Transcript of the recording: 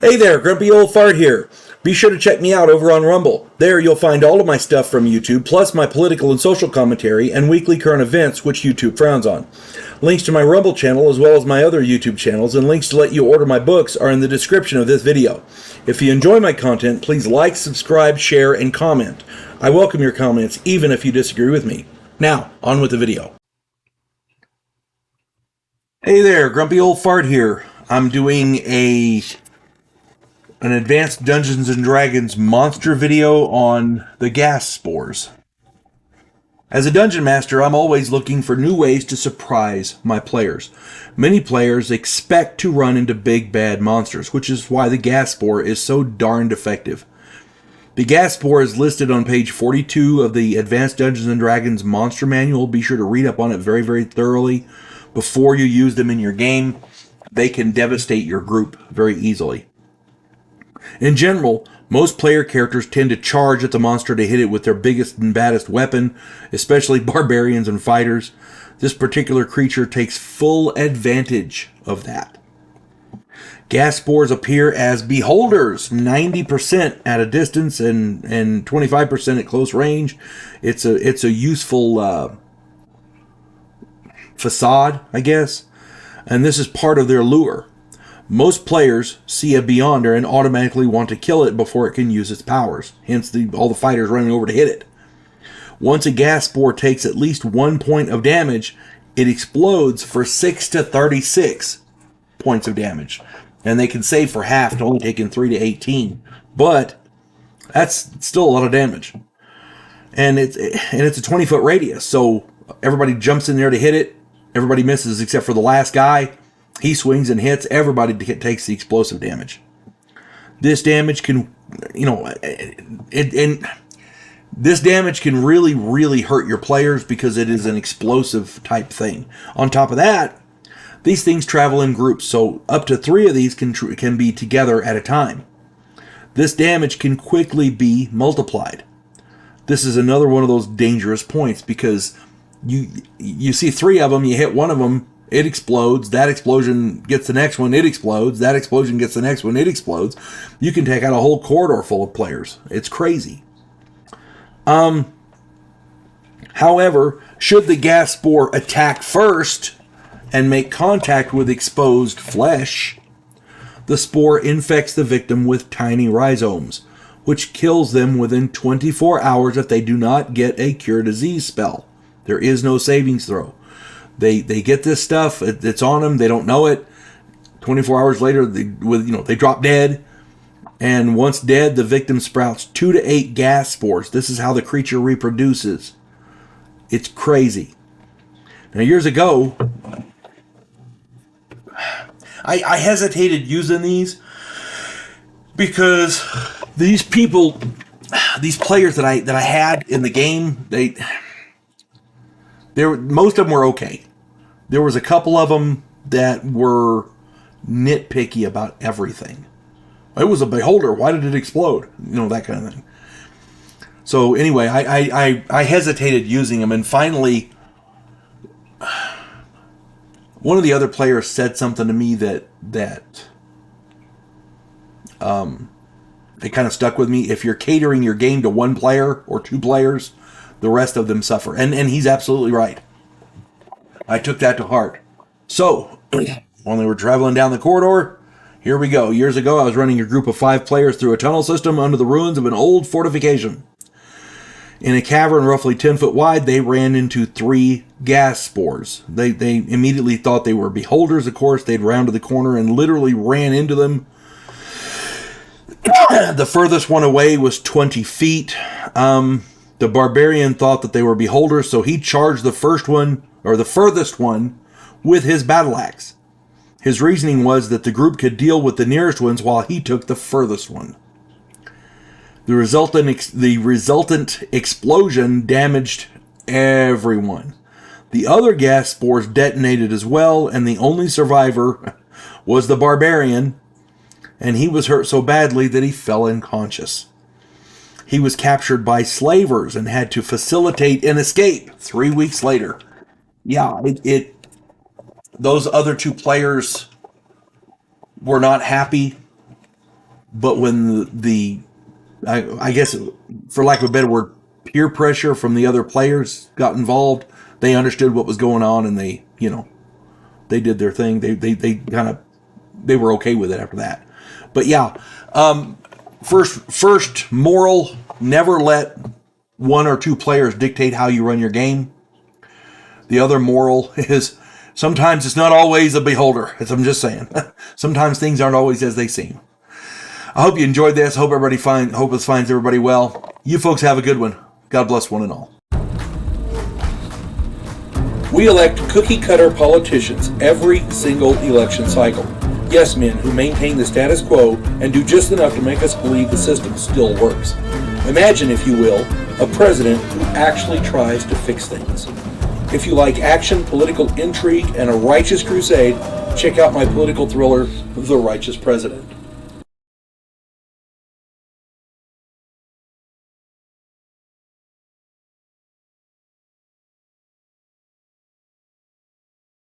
Hey there, Grumpy Old Fart here. Be sure to check me out over on Rumble. There you'll find all of my stuff from YouTube, plus my political and social commentary and weekly current events, which YouTube frowns on. Links to my Rumble channel, as well as my other YouTube channels, and links to let you order my books are in the description of this video. If you enjoy my content, please like, subscribe, share, and comment. I welcome your comments, even if you disagree with me. Now, on with the video. Hey there, Grumpy Old Fart here. I'm doing an advanced Dungeons & Dragons monster video on the gas spores. As a dungeon master, I'm always looking for new ways to surprise my players. Many players expect to run into big bad monsters, which is why the gas spore is so darned effective. The gas spore is listed on page 42 of the Advanced Dungeons & Dragons Monster Manual. Be sure to read up on it very, very thoroughly before you use them in your game. They can devastate your group very easily. In general, most player characters tend to charge at the monster to hit it with their biggest and baddest weapon, especially barbarians and fighters. This particular creature takes full advantage of that. Gas spores appear as beholders, 90% at a distance and 25% at close range. It's a useful facade, I guess, and this is part of their lure. Most players see a Beyonder and automatically want to kill it before it can use its powers, hence all the fighters running over to hit it. Once a gas spore takes at least 1 point of damage, it explodes for 6 to 36 points of damage. And they can save for half to only taking 3 to 18. But that's still a lot of damage. And it's a 20-foot radius, so everybody jumps in there to hit it. Everybody misses except for the last guy. He swings and hits. Everybody takes the explosive damage. This damage can, this damage can really, really hurt your players because it is an explosive type thing. On top of that, these things travel in groups, so up to 3 of these can be together at a time. This damage can quickly be multiplied. This is another one of those dangerous points because you see 3 of them, you hit one of them, it explodes. That explosion gets the next one. It explodes. That explosion gets the next one. It explodes. You can take out a whole corridor full of players. It's crazy. However, should the gas spore attack first and make contact with exposed flesh, the spore infects the victim with tiny rhizomes, which kills them within 24 hours if they do not get a cure disease spell. There is no savings throw. They get this stuff. It's on them. They don't know it. 24 hours later, they drop dead. And once dead, the victim sprouts 2 to 8 gas spores. This is how the creature reproduces. It's crazy. Now, years ago, I hesitated using these because these players that I had in the game, most of them were okay. There was a couple of them that were nitpicky about everything. It was a beholder. Why did it explode? That kind of thing. So anyway, I hesitated using them, and finally, one of the other players said something to me that it kind of stuck with me. If you're catering your game to 1 player or 2 players, the rest of them suffer. And he's absolutely right. I took that to heart. So, when they were traveling down the corridor, here we go. Years ago, I was running a group of 5 players through a tunnel system under the ruins of an old fortification. In a cavern roughly 10 foot wide, they ran into 3 gas spores. They immediately thought they were beholders, of course. They'd rounded the corner and literally ran into them. The furthest one away was 20 feet. The barbarian thought that they were beholders, so he charged the furthest one, with his battle axe. His reasoning was that the group could deal with the nearest ones while he took the furthest one. The resultant explosion damaged everyone. The other gas spores detonated as well, and the only survivor was the barbarian, and he was hurt so badly that he fell unconscious. He was captured by slavers and had to facilitate an escape 3 weeks later. Yeah, those other 2 players were not happy But when I guess, for lack of a better word, peer pressure from the other players got involved, they understood what was going on, and they did their thing. They were okay with it after that. But yeah, first moral: never let one or two players dictate how you run your game. The other moral is sometimes it's not always a beholder, as I'm just saying. Sometimes things aren't always as they seem. I hope you enjoyed this. Hope this finds everybody well. You folks have a good one. God bless one and all. We elect cookie-cutter politicians every single election cycle. Yes men who maintain the status quo and do just enough to make us believe the system still works. Imagine, if you will, a president who actually tries to fix things. If you like action, political intrigue, and a righteous crusade, check out my political thriller, The Righteous President.